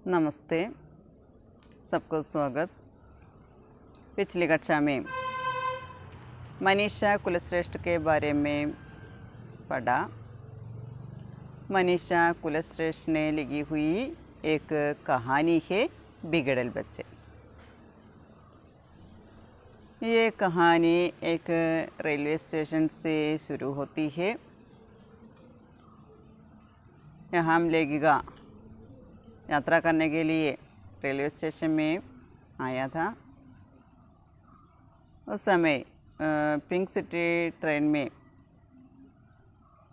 नमस्ते, सबको स्वागत। पिछली कक्षा में मनीषा कुलश्रेष्ठ के बारे में पढ़ा। मनीषा कुलश्रेष्ठ ने लिखी हुई एक कहानी है बिगड़ल बच्चे। ये कहानी एक रेलवे स्टेशन से शुरू होती है। यहाँ हम लेखिका यात्रा करने के लिए रेलवे स्टेशन में आया था। उस समय पिंक सिटी ट्रेन में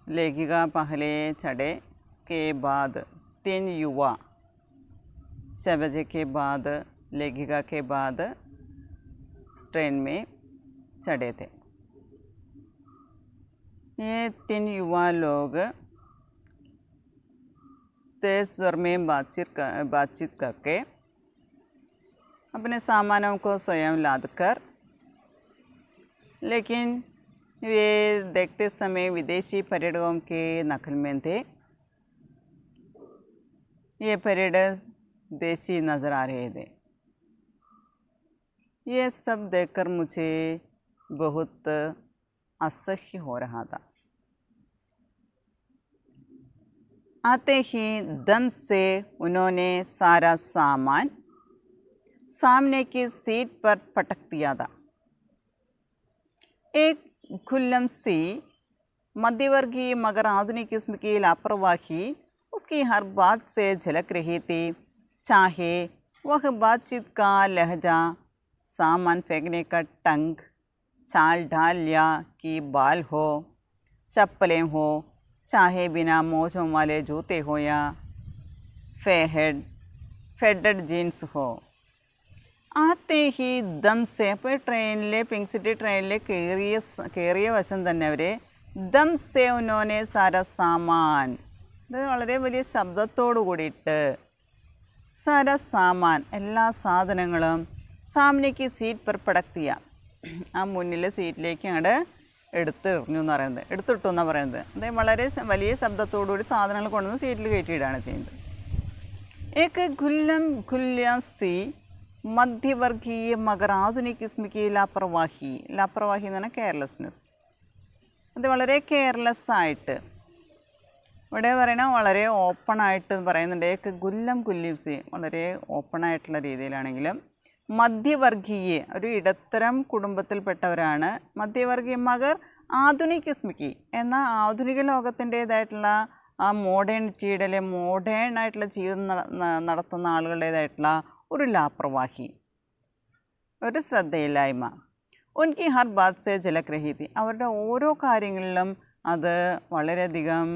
लेखिका पहले चढ़े। उसके बाद 3 युवा 6 बजे के बाद लेखिका के बाद ट्रेन में चढ़े थे। ये 3 युवा लोग तेज स्वर में बातचीत करके अपने सामानों को स्वयं लाद कर, लेकिन वे देखते समय विदेशी पर्यटकों के नकल में थे। ये पर्यटक देशी नज़र आ रहे थे। ये सब देखकर मुझे बहुत असह्य हो रहा था। आते ही दम से उन्होंने सारा सामान सामने की सीट पर पटक दिया था। एक खुल्लम सी मध्यवर्गीय मगर आधुनिक किस्म की लापरवाही उसकी हर बात से झलक रही थी, चाहे वह बातचीत का लहजा, सामान फेंकने का टंग, चाल ढाल या कि बाल हो, चप्पलें हो, चाहे बिना मोजों वाले जूते हो या फेडेड जीन्स हो। ആത്തെ ഈ ദംസെ അപ്പോൾ ട്രെയിനിലെ പിങ്ക് സിറ്റി ട്രെയിനിലെ കയറിയ വശം തന്നെ അവർ ദംസെ ഉന്നോനെ സാര സാമാൻ, ഇത് വളരെ വലിയ ശബ്ദത്തോടു കൂടിയിട്ട് സാര സാമാൻ എല്ലാ സാധനങ്ങളും സാമനയ്ക്ക് സീറ്റ് പെർ പടക്തിയ, ആ മുന്നിലെ സീറ്റിലേക്ക് അങ്ങോട്ട് എടുത്തിട്ടു എന്നാണ് പറയുന്നത്. അതായത് വളരെ വലിയ ശബ്ദത്തോടുകൂടി സാധനങ്ങൾ കൊണ്ടുവന്ന് സീറ്റിൽ കയറ്റിയിടുകയാണ് ചെയ്യുന്നത്. ഏക്ക് ഖുല്യം സ്ഥി മധ്യവർഗീയ മഗർ ആധുനിക് കിസ്മിക്ക് ലാപ്രവാഹി എന്ന് പറഞ്ഞാൽ കെയർലെസ്നെസ്. അത് വളരെ കെയർലെസ് ആയിട്ട് ഇവിടെ പറയണ വളരെ ഓപ്പണായിട്ട് പറയുന്നുണ്ട്. ഏക്ക് ഖുല്യം സി വളരെ ഓപ്പണായിട്ടുള്ള രീതിയിലാണെങ്കിലും മധ്യവർഗീയ ഒരു ഇടത്തരം കുടുംബത്തിൽപ്പെട്ടവരാണ്. മധ്യവർഗീയ മഗർ ആധുനിക് കിസ്മിക്ക് എന്നാൽ ആധുനിക ലോകത്തിൻ്റേതായിട്ടുള്ള ആ മോഡേണിറ്റിയുടെ അല്ലെ മോഡേൺ ആയിട്ടുള്ള ജീവിതം നടത്തുന്ന ആളുകളുടേതായിട്ടുള്ള ഒരു ലാപ്രവാഹി, ഒരു ശ്രദ്ധയില്ലായ്മ. ഉൻകി ഹർ ബാത് സെ ജലക് രഹി തി, അവരുടെ ഓരോ കാര്യങ്ങളിലും അത് വളരെയധികം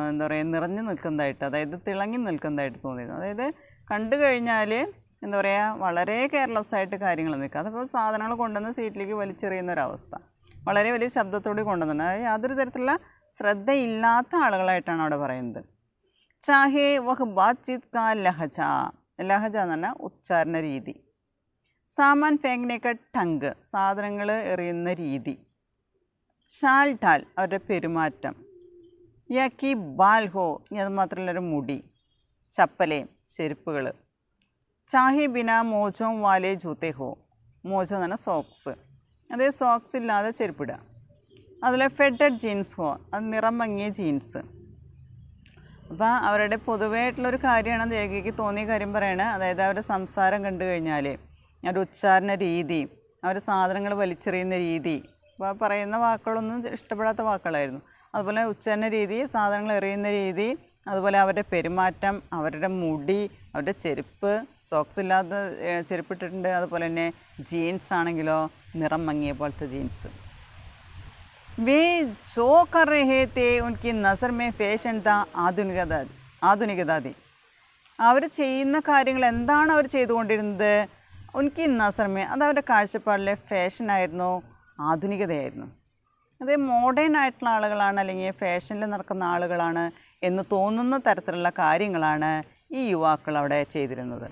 എന്താ പറയുക നിറഞ്ഞു നിൽക്കുന്നതായിട്ട്, അതായത് തിളങ്ങി നിൽക്കുന്നതായിട്ട് തോന്നിയിരുന്നു. അതായത് കണ്ടു കഴിഞ്ഞാൽ എന്താ പറയുക വളരെ കെയർലെസ് ആയിട്ട് കാര്യങ്ങൾ നിൽക്കുക. അതിപ്പോൾ സാധനങ്ങൾ കൊണ്ടുവന്ന് സീറ്റിലേക്ക് വലിച്ചെറിയുന്ന ഒരവസ്ഥ, വളരെ വലിയ ശബ്ദത്തോടെ കൊണ്ടുവന്നിട്ടുണ്ട്. അതായത് യാതൊരു തരത്തിലുള്ള ശ്രദ്ധയില്ലാത്ത ആളുകളായിട്ടാണ് അവിടെ പറയുന്നത്. ചാഹേ വഹ് ബാത്ചീത് കാ ലഹജ എന്ന് പറഞ്ഞാൽ ഉച്ചാരണ രീതി, സാമാൻ ഫേങ്നേക്ക ടങ്ക് സാധനങ്ങൾ എറിയുന്ന രീതി, ഷാൽ ഠാൽ അവരുടെ പെരുമാറ്റം, യാക്കി ബാൽ ഹോ അത് മാത്രമല്ലൊരു മുടി, ചപ്പലയും ചെരുപ്പുകൾ, ചാഹി ബിന മോജോ വാലെ ജൂത്തെ ഹോ, മോജോ എന്ന് പറഞ്ഞാൽ സോക്സ്, അതേ സോക്സ് ഇല്ലാതെ ചെരുപ്പിടുക. അതുപോലെ ഫെഡഡ് ജീൻസ് ഹോ, അത് നിറം മങ്ങിയ ജീൻസ്. അപ്പോൾ അവരുടെ പൊതുവായിട്ടുള്ളൊരു കാര്യമാണ് ദേഹിക്ക് തോന്നിയ കാര്യം പറയണത്. അതായത് അവരുടെ സംസാരം കണ്ടു കഴിഞ്ഞാൽ അവരുടെ ഉച്ചാരണ രീതി, അവർ സാധനങ്ങൾ വലിച്ചെറിയുന്ന രീതി, അപ്പോൾ പറയുന്ന വാക്കുകളൊന്നും ഇഷ്ടപ്പെടാത്ത വാക്കുകളായിരുന്നു. അതുപോലെ ഉച്ചാരണ രീതി, സാധനങ്ങൾ എറിയുന്ന രീതി, അതുപോലെ അവരുടെ പെരുമാറ്റം, അവരുടെ മുടി, അവരുടെ ചെരുപ്പ്, സോക്സ് ഇല്ലാത്ത ചെരുപ്പിട്ടിട്ടുണ്ട്. അതുപോലെ തന്നെ ജീൻസ് ആണെങ്കിലോ നിറം മങ്ങിയ പോലത്തെ ജീൻസ്. വേ ജോ കർ രഹേ തേ ഉൻകി നസർ മേ ഫാഷൻ താ ആധുനികത തി, അവർ ചെയ്യുന്ന കാര്യങ്ങൾ എന്താണ് അവർ ചെയ്തുകൊണ്ടിരുന്നത്? ഉൻകി നസർ മേ അത് അവരുടെ കാഴ്ചപ്പാടിലെ ഫാഷനായിരുന്നു, ആധുനികതയായിരുന്നു. അത് മോഡേൺ ആയിട്ടുള്ള ആളുകളാണ് അല്ലെങ്കിൽ ഫാഷനിൽ നടക്കുന്ന ആളുകളാണ് എന്ന് തോന്നുന്ന തരത്തിലുള്ള കാര്യങ്ങളാണ് ഈ യുവാക്കൾ അവിടെ ചെയ്തിരുന്നത്.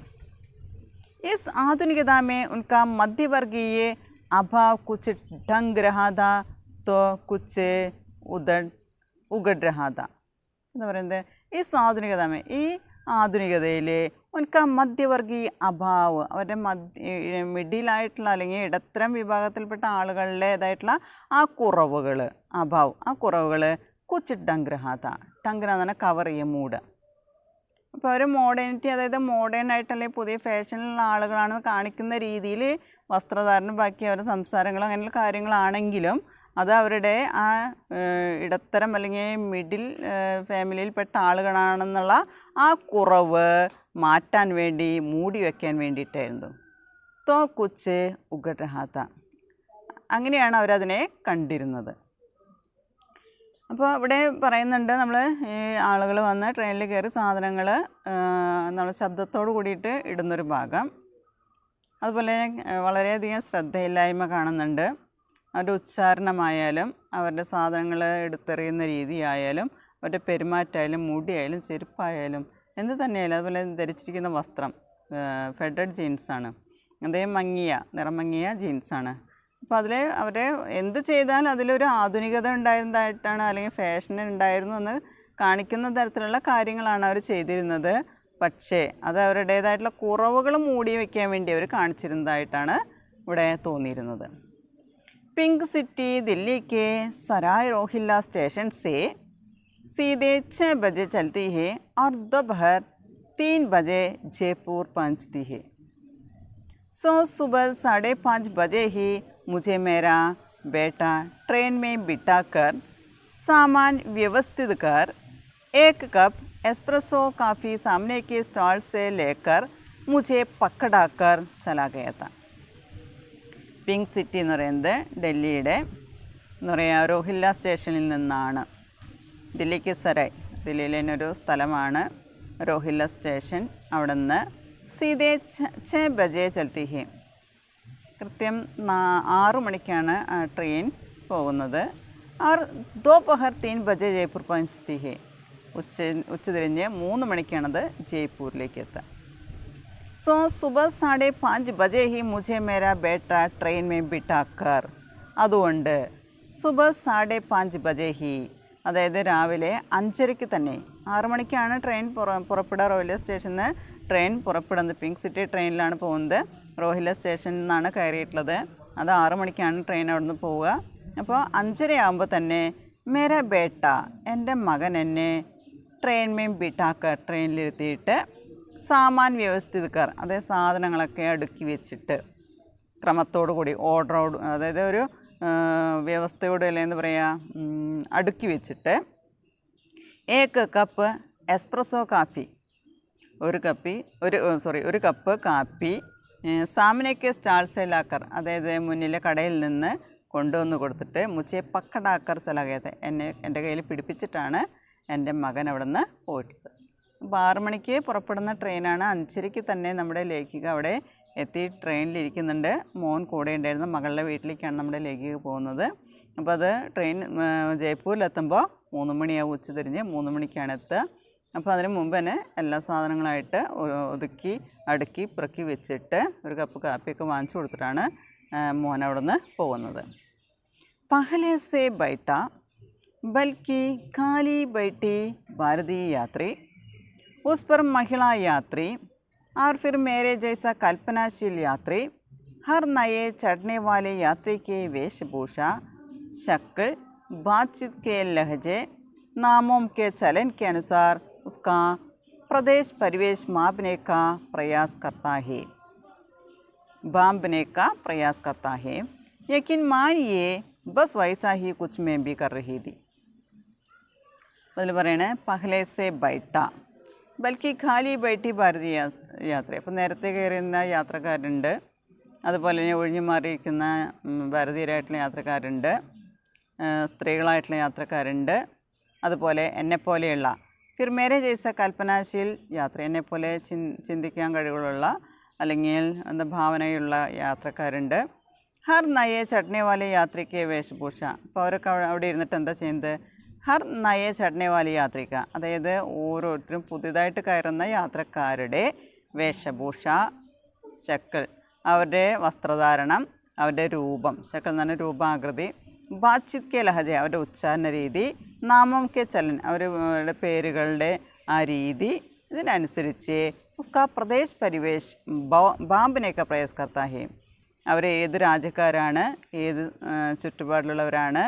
ഇസ് ആധുനികത മേ ഉൻകാ മധ്യവർഗീയ അഭാവ് കുച്ച് ഢംഗ് രഹാ താ തോ കുച്ച് ഉഗഡ് രഹാ താ എന്ന് പറയുന്നത്. ഈ ആധുനികത ഈ ആധുനികതയിൽ ഉനക്ക മധ്യവർഗീയ അഭാവ് അവരുടെ മിഡിലായിട്ടുള്ള അല്ലെങ്കിൽ ഇടത്തരം വിഭാഗത്തിൽപ്പെട്ട ആളുകളുടേതായിട്ടുള്ള ആ കുറവുകൾ അഭാവ് ആ കുറവുകൾ കുച്ച് ഡംഗ്രഹാത്ത ഡംഗ്ര എന്ന് പറഞ്ഞാൽ കവർ ചെയ്യുക മൂട്. അപ്പോൾ അവർ മോഡേണിറ്റി അതായത് മോഡേൺ ആയിട്ടല്ലേ പുതിയ ഫാഷനിലുള്ള ആളുകളാണെന്ന് കാണിക്കുന്ന രീതിയിൽ വസ്ത്രധാരണം ബാക്കി അവരുടെ സംസാരങ്ങൾ അങ്ങനെയുള്ള കാര്യങ്ങളാണെങ്കിലും അത് അവരുടെ ആ ഇടത്തരം അല്ലെങ്കിൽ മിഡിൽ ഫാമിലിയിൽപ്പെട്ട ആളുകളാണെന്നുള്ള ആ കുറവ് മാറ്റാൻ വേണ്ടി മൂടി വയ്ക്കാൻ വേണ്ടിയിട്ടായിരുന്നു. തോ കുച്ച് ഉഗഡഹാത്ത അങ്ങനെയാണ് അവരതിനെ കണ്ടിരുന്നത്. അപ്പോൾ ഇവിടെ പറയുന്നുണ്ട് നമ്മൾ ഈ ആളുകൾ വന്ന് ട്രെയിനിൽ കയറി സാധനങ്ങൾ നമ്മൾ ശബ്ദത്തോട് കൂടിയിട്ട് ഇടുന്നൊരു ഭാഗം. അതുപോലെ വളരെയധികം ശ്രദ്ധയില്ലായ്മ കാണുന്നുണ്ട്. അവരുടെ ഉച്ചാരണമായാലും അവരുടെ സാധനങ്ങൾ എടുത്തെറിയുന്ന രീതിയായാലും അവരുടെ പെരുമാറ്റമായാലും മുടിയായാലും ചെരുപ്പായാലും എന്ത് തന്നെയായാലും അതുപോലെ ധരിച്ചിരിക്കുന്ന വസ്ത്രം ഫെഡഡ് ജീൻസാണ്. അതേ നിറം മങ്ങിയ ജീൻസാണ്. അപ്പോൾ അതിൽ അവരെ എന്ത് ചെയ്താലും അതിലൊരു ആധുനികത ഉണ്ടായിരുന്നതായിട്ടാണ് അല്ലെങ്കിൽ ഫാഷൻ ഉണ്ടായിരുന്നു എന്ന് കാണിക്കുന്ന തരത്തിലുള്ള കാര്യങ്ങളാണ് അവർ ചെയ്തിരുന്നത്. പക്ഷേ അത് അവരുടേതായിട്ടുള്ള കുറവുകൾ മൂടി വയ്ക്കാൻ വേണ്ടി അവർ കാണിച്ചിരുന്നതായിട്ടാണ് ഇവിടെ തോന്നിയിരുന്നത്. पिंक सिटी दिल्ली के सराय रोहिल्ला स्टेशन से सीधे 6 बजे चलती है और दोपहर 3 बजे जयपुर पहुंचती है. सुबह 5:30 बजे ही मुझे मेरा बेटा ट्रेन में बिठाकर सामान व्यवस्थित कर एक कप एस्प्रेसो कॉफ़ी सामने के स्टॉल से लेकर मुझे पकड़ाकर चला गया था. പിങ്ക് സിറ്റി എന്ന് പറയുന്നത് ഡൽഹിയുടെ എന്ന് പറയുക രോഹില്ല സ്റ്റേഷനിൽ നിന്നാണ്. ദില്ലിക്ക് സരായ് ദില്ലിയിലെ തന്നെ ഒരു സ്ഥലമാണ് രോഹില്ല സ്റ്റേഷൻ. അവിടെ നിന്ന് സീതേ 6 ബജെ ചൽത്തി ഹെ കൃത്യം 6 മണിക്കാണ് ട്രെയിൻ പോകുന്നത്. और दोपहर 3 बजे जयपुर पहुंचती है. ഉച്ചതിരിഞ്ഞ് 3 മണിക്കാണത് ജയ്പൂരിലേക്ക് എത്തുക. सुबह 5:30 बजे ही मुझे मेरा बेटा ट्रेन में बिठाकर അതുകൊണ്ട് സുബഹ 5:30 ബജെ ഹി അതായത് രാവിലെ 5:30 തന്നെ 6 മണിക്കാണ് ട്രെയിൻ പുറപ്പെടുക. റോഹില്ല സ്റ്റേഷനിൽ നിന്ന് ട്രെയിൻ പുറപ്പെടുന്നത്. പിങ്ക് സിറ്റി ട്രെയിനിലാണ് പോകുന്നത്. റോഹില്ല സ്റ്റേഷനിൽ നിന്നാണ് കയറിയിട്ടുള്ളത്. അത് 6 മണിക്കാണ് ട്രെയിൻ അവിടെ നിന്ന് പോവുക. അപ്പോൾ 5:30 ആകുമ്പോൾ തന്നെ മേര ബേട്ട എൻ്റെ മകൻ എന്നെ ട്രെയിൻ മേ ബിട്ടാക്കർ ട്രെയിനിലിരുത്തിയിട്ട് സാമാൻ വ്യവസ്ഥിതക്കാർ അതായത് സാധനങ്ങളൊക്കെ അടുക്കി വെച്ചിട്ട് ക്രമത്തോടു കൂടി ഓർഡറോട് അതായത് ഒരു വ്യവസ്ഥയോട് അല്ലെ എന്ന് പറയുക അടുക്കി വെച്ചിട്ട് ഏക്ക് കപ്പ് എസ്പ്രസോ കാപ്പി ഒരു കപ്പ് കാപ്പി സാമനയ്ക്ക് സ്റ്റാൾസേലാക്കർ അതായത് മുന്നിലെ കടയിൽ നിന്ന് കൊണ്ടുവന്ന് കൊടുത്തിട്ട് മുച്ചേ പക്കടാക്കർ ചലാകത്തെ എൻ്റെ കയ്യിൽ പിടിപ്പിച്ചിട്ടാണ് എൻ്റെ മകൻ അവിടെ നിന്ന് പോയിട്ടുള്ളത്. അപ്പോൾ 6 മണിക്ക് പുറപ്പെടുന്ന ട്രെയിനാണ്. 5:30 തന്നെ നമ്മുടെ ലേഖിക അവിടെ എത്തി ട്രെയിനിലിരിക്കുന്നുണ്ട്. മോൻ കൂടെ ഉണ്ടായിരുന്ന മകളുടെ വീട്ടിലേക്കാണ് നമ്മുടെ ലേഖിക പോകുന്നത്. അപ്പോൾ അത് ട്രെയിൻ ജയ്പൂരിലെത്തുമ്പോൾ 3 മണിയാവും. ഉച്ചതിരിഞ്ഞ് 3 മണിക്കാണ് എത്തുക. അപ്പോൾ അതിന് മുമ്പ് തന്നെ എല്ലാ സാധനങ്ങളായിട്ട് ഒതുക്കി അടുക്കി പെറുക്കി വെച്ചിട്ട് ഒരു കപ്പ് കാപ്പിയൊക്കെ വാങ്ങിച്ചു കൊടുത്തിട്ടാണ് മോൻ അവിടെ നിന്ന് പോകുന്നത്. പഹലെ സേ ബൈട്ട ബൽക്കി ഖാലി ബൈട്ടി ഭാരതീയ യാത്രി उस पर महिला यात्री और फिर मेरे जैसा कल्पनाशील यात्री हर नए चढ़ने वाले यात्री के वेशभूषा शक्ल बातचीत के लहजे नामों के चलन के अनुसार उसका प्रदेश परिवेश मापने का प्रयास करता है यकीन मानिए बस वैसा ही कुछ मैं भी कर रही थी. അതിൽ പറയണേ പഹ്ലെ സേ ബൈട്ട ബൽക്കി ഖാലി ബൈട്ടി ഭാരതീയ യാത്ര. അപ്പോൾ നേരത്തെ കയറുന്ന യാത്രക്കാരുണ്ട്, അതുപോലെ തന്നെ ഒഴിഞ്ഞു മാറിയിരിക്കുന്ന ഭാരതീയരായിട്ടുള്ള യാത്രക്കാരുണ്ട്, സ്ത്രീകളായിട്ടുള്ള യാത്രക്കാരുണ്ട്, അതുപോലെ എന്നെപ്പോലെയുള്ള ഫിർ മേരെ ജൈസ കൽപ്പനാശീൽ യാത്ര എന്നെപ്പോലെ ചിന്തിക്കാൻ കഴിവുള്ള അല്ലെങ്കിൽ ഭാവനയുള്ള യാത്രക്കാരുണ്ട്. ഹർ നയെ ചട്നെ വാലെ യാത്രയ്ക്ക് വേഷഭൂഷ. അപ്പോൾ അവരൊക്കെ അവിടെ ഇരുന്നിട്ട് എന്താ ചെയ്യുന്നത്? ഹർ നയെ ചട്നെ വാലി യാത്രിക അതായത് ഓരോരുത്തരും പുതിയതായിട്ട് കയറുന്ന യാത്രക്കാരുടെ വേഷഭൂഷ ശക്കൾ അവരുടെ വസ്ത്രധാരണം അവരുടെ രൂപം ശക്കൾ എന്ന് പറഞ്ഞാൽ രൂപാകൃതി ബാത്ചീത് കെ ലഹജ അവരുടെ ഉച്ചാരണ രീതി നാമം കെ ചലൻ അവരുടെ പേരുകളുടെ ആ രീതി ഇതിനനുസരിച്ച് ഉസ്കാ പ്രദേശ് പരിവേഷ് ബാമ്പിനെയൊക്കെ പ്രയാസ് കർത്താ ഹേ. അവർ ഏത് രാജ്യക്കാരാണ്, ഏത് ചുറ്റുപാടിലുള്ളവരാണ്,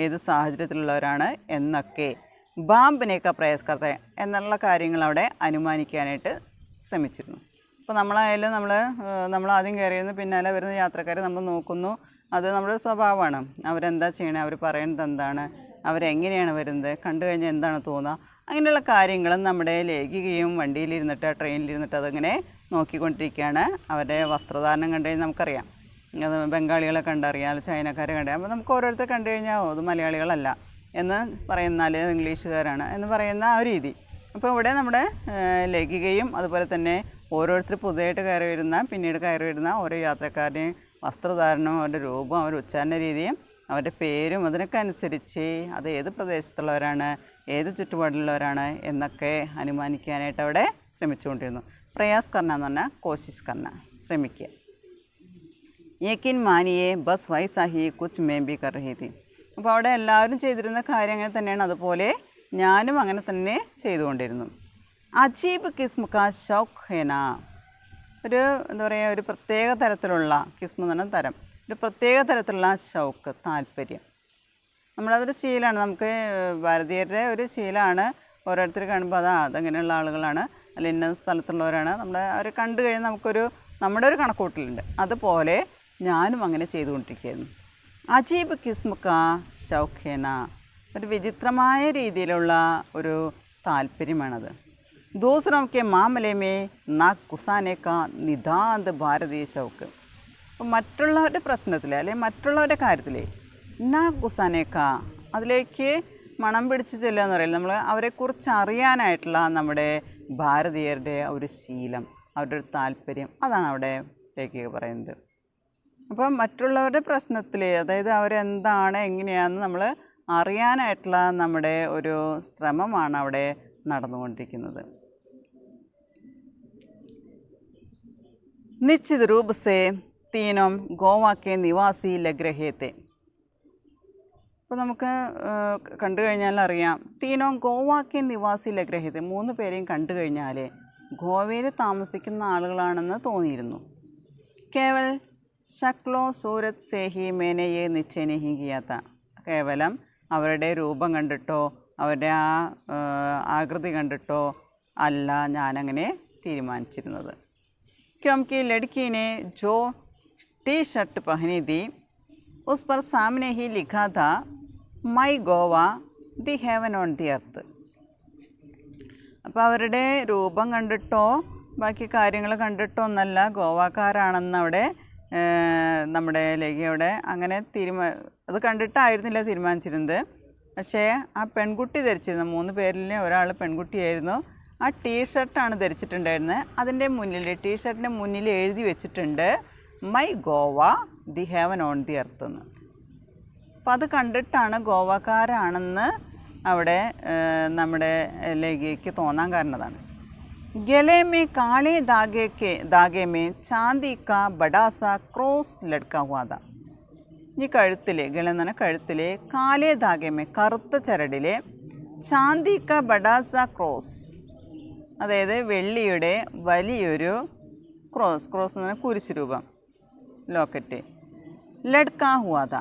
ഏത് സാഹചര്യത്തിലുള്ളവരാണ് എന്നൊക്കെ ബാമ്പിനെയൊക്കെ പ്രയാസ് കർത്താ എന്നുള്ള കാര്യങ്ങൾ അവിടെ അനുമാനിക്കാനായിട്ട് ശ്രമിച്ചിരുന്നു. അപ്പോൾ നമ്മളായാലും നമ്മൾ ആദ്യം കയറിയിരുന്നു, പിന്നാലെ വരുന്ന യാത്രക്കാരെ നമ്മൾ നോക്കുന്നു. അത് നമ്മുടെ സ്വഭാവമാണ്. അവരെന്താ ചെയ്യണേ, അവർ പറയുന്നത് എന്താണ്, അവരെങ്ങനെയാണ് വരുന്നത്, കണ്ടു കഴിഞ്ഞാൽ എന്താണ് തോന്നുക, അങ്ങനെയുള്ള കാര്യങ്ങളും നമ്മുടെ ലേഖികയും വണ്ടിയിലിരുന്നിട്ട് ട്രെയിനിലിരുന്നിട്ട് അതിങ്ങനെ നോക്കിക്കൊണ്ടിരിക്കുകയാണ്. അവരുടെ വസ്ത്രധാരണം കണ്ടു കഴിഞ്ഞാൽ നമുക്കറിയാം. അത് ബംഗാളികളെ കണ്ടറിയാം, ചൈനക്കാരെ കണ്ടറിയാം. അപ്പോൾ നമുക്ക് ഓരോരുത്തർ കണ്ടു കഴിഞ്ഞാൽ അത് മലയാളികളല്ല എന്ന് പറയുന്നാൽ ഇംഗ്ലീഷുകാരാണ് എന്ന് പറയുന്ന ആ രീതി. അപ്പോൾ ഇവിടെ നമ്മുടെ ലേഖികയും അതുപോലെ തന്നെ ഓരോരുത്തർ പുതിയതായിട്ട് കയറി വരുന്ന, പിന്നീട് കയറി വരുന്ന ഓരോ യാത്രക്കാരുടെയും വസ്ത്രധാരണവും അവരുടെ രൂപവും അവരുടെ ഉച്ചാരണ രീതിയും അവരുടെ പേരും അതിനൊക്കെ അനുസരിച്ച് അത് ഏത് പ്രദേശത്തുള്ളവരാണ്, ഏത് ചുറ്റുപാടിലുള്ളവരാണ് എന്നൊക്കെ അനുമാനിക്കാനായിട്ട് അവിടെ ശ്രമിച്ചുകൊണ്ടിരുന്നു. പ്രയാസ് കർണ എന്ന് പറഞ്ഞാൽ കോശിഷ് കർണ, ശ്രമിക്കുക. യക്കിൻ മാനിയെ ബസ് വൈസാഹി കുച്ച് മേം ബി കർ രഹി തീ. അപ്പോൾ അവിടെ എല്ലാവരും ചെയ്തിരുന്ന കാര്യം അങ്ങനെ തന്നെയാണ്, അതുപോലെ ഞാനും അങ്ങനെ തന്നെ ചെയ്തുകൊണ്ടിരുന്നു. അജീബ് കിസ്മ കാ ഷൗഖ് ഹേന. ഒരു എന്താ പറയുക, ഒരു പ്രത്യേക തരത്തിലുള്ള കിസ്മ എന്ന് പറഞ്ഞ തരം, ഒരു പ്രത്യേക തരത്തിലുള്ള ഷൗക്ക്, താല്പര്യം. നമ്മളതൊരു ശീലമാണ്, നമുക്ക് ഭാരതീയരുടെ ഒരു ശീലമാണ്. ഓരോരുത്തർ കാണുമ്പോൾ അതങ്ങനെയുള്ള ആളുകളാണ്, അല്ല ഇന്ന സ്ഥലത്തുള്ളവരാണ്, അവർ കണ്ടു കഴിഞ്ഞാൽ നമ്മുടെ ഒരു കണക്കൂട്ടലുണ്ട്. അതുപോലെ ഞാനും അങ്ങനെ ചെയ്തുകൊണ്ടിരിക്കുകയായിരുന്നു. അജീബ് കിസ്മ കാ ഷൗഖ് ഹേന, ഒരു വിചിത്രമായ രീതിയിലുള്ള ഒരു താല്പര്യമാണത്. ദൂസറോं के मामले में नाक घुसाने का निതാന്ത ഭാരതീയ ഷൗക്ക്. അപ്പം മറ്റുള്ളവരുടെ പ്രശ്നത്തിൽ അല്ലെങ്കിൽ മറ്റുള്ളവരുടെ കാര്യത്തിൽ നാക്ക് ഘുസാനേക്ക, അതിലേക്ക് മണം പിടിച്ച് ചെല്ലുക എന്ന് പറയുന്നത് നമ്മൾ അവരെക്കുറിച്ച് അറിയാനായിട്ടുള്ള നമ്മുടെ ഭാരതീയരുടെ ഒരു ശീലം, അവരുടെ ഒരു താല്പര്യം, അതാണ് അവിടെ ലേഖിക പറയുന്നത്. അപ്പം മറ്റുള്ളവരുടെ പ്രശ്നത്തിൽ, അതായത് അവരെന്താണ് എങ്ങനെയാണെന്ന് നമ്മൾ അറിയാനായിട്ടുള്ള നമ്മുടെ ഒരു ശ്രമമാണ് അവിടെ നടന്നുകൊണ്ടിരിക്കുന്നത്. निश्चित रूप से तीनों गोवा के निवासी लग रहे थे. അപ്പോൾ നമുക്ക് കണ്ടു കഴിഞ്ഞാൽ അറിയാം, തീനോ ഗോവാക്കെ നിവാസി ലഗ് രഹേ थे, 3 പേരെയും കണ്ടു കഴിഞ്ഞാൽ ഗോവയിൽ താമസിക്കുന്ന ആളുകളാണെന്ന് തോന്നിയിരുന്നു. കേവൽ ശക്ലോ സൂരത് സേഹി മേനയെ നിശ്ചയനഹി കിയാത്ത. കേവലം അവരുടെ രൂപം കണ്ടിട്ടോ അവരുടെ ആ ആകൃതി കണ്ടിട്ടോ അല്ല ഞാനങ്ങനെ തീരുമാനിച്ചിരുന്നത്. क्योंकि लड़की ने जो टी शर्ट पहनी थी उस पर सामने ही लिखा था my Goa the heaven on the earth. അപ്പോൾ അവരുടെ രൂപം കണ്ടിട്ടോ ബാക്കി കാര്യങ്ങൾ കണ്ടിട്ടോ ഒന്നല്ല ഗോവാക്കാരാണെന്ന് അവിടെ നമ്മുടെ ലേഖയുടെ അങ്ങനെ അത് കണ്ടിട്ടായിരുന്നില്ല തീരുമാനിച്ചിരുന്നത്. പക്ഷേ ആ പെൺകുട്ടി ധരിച്ചിരുന്ന 3 പേരിൽ ഒരാൾ പെൺകുട്ടിയായിരുന്നു. ആ ടീഷർട്ടാണ് ധരിച്ചിട്ടുണ്ടായിരുന്നത്. അതിൻ്റെ മുന്നിൽ, ടീഷർട്ടിൻ്റെ മുന്നിൽ എഴുതി വെച്ചിട്ടുണ്ട് my Goa the heaven on the earth എന്ന്. അപ്പോൾ അത് കണ്ടിട്ടാണ് ഗോവക്കാരാണെന്ന് അവിടെ നമ്മുടെ ലേഖയ്ക്ക് തോന്നാൻ കാരണതാണ്. ഗലെ മേ കാളെ ധാഗെ മേ ചാന്തി കാ ബഡാസ ക്രോസ് ലഡ്കാ ഹുവാ. ഈ കഴുത്തിൽ, ഗല എന്ന് പറഞ്ഞാൽ കഴുത്തിൽ, കാലേ ധാഗെ മേ കറുത്ത ചരടിലെ ചാന്തി കാ ബഡാസ ക്രോസ്, അതായത് വെള്ളിയുടെ വലിയൊരു ക്രോസ് എന്ന് പറഞ്ഞാൽ കുരിശ് രൂപം, ലോക്കറ്റ്, ലഡ്കാ ഹുവാത.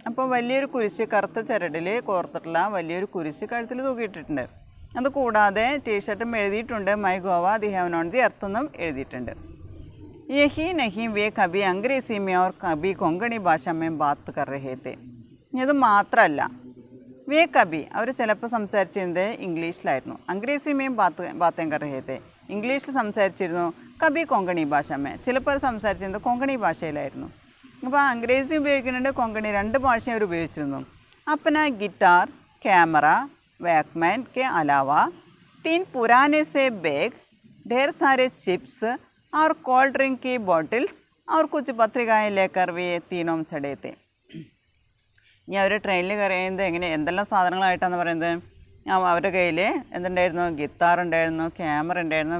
അപ്പോൾ വലിയൊരു കുരിശ്, കറുത്ത ചരടിൽ കോർത്തിട്ടുള്ള വലിയൊരു കുരിശ് കഴുത്തിൽ തൂക്കിയിട്ടിട്ടുണ്ട്. അതുകൂടാതെ ടീഷർട്ടും എഴുതിയിട്ടുണ്ട് my Goa the heaven on the earth എന്നും എഴുതിയിട്ടുണ്ട്. യഹി നഹി വേ കബി അംഗ്രേസി മേ ഓർ കബി കൊങ്കണി ഭാഷ മേ ബാത്ത് കർ രഹേ തെ. ഇനി അത് മാത്രമല്ല, വേ കബി അവർ ചിലപ്പോൾ സംസാരിച്ചിരുന്നത് ഇംഗ്ലീഷിലായിരുന്നു. അംഗ്രേസി മേ ബാത്തേം കർ രഹേ തെ, ഇംഗ്ലീഷിൽ സംസാരിച്ചിരുന്നു. കബി കൊങ്കണി ഭാഷ മേ, ചിലപ്പോൾ സംസാരിച്ചിരുന്നത് കൊങ്കണി ഭാഷയിലായിരുന്നു. അപ്പോൾ അംഗ്രേസി ഉപയോഗിക്കുന്നുണ്ട്, കൊങ്കണി, 2 ഭാഷയും അവർ ഉപയോഗിച്ചിരുന്നു. अपना गिटार, कैमरा, वॉकमैन के अलावा 3 पुराने से बैग, ढेर सारे चिप्स और कोल्ड ड्रिंक की बॉटल्स और कुछ पत्रिकाएं लेकर वे तीनों चढ़े थे. ഇനി അവർ ട്രെയിനിൽ കയറിയത് എന്തെല്ലാം സാധനങ്ങളായിട്ടാണെന്ന് പറയുന്നത്, അവരുടെ കയ്യിൽ എന്തുണ്ടായിരുന്നു, ഗിത്താർ ഉണ്ടായിരുന്നു, ക്യാമറ ഉണ്ടായിരുന്നു,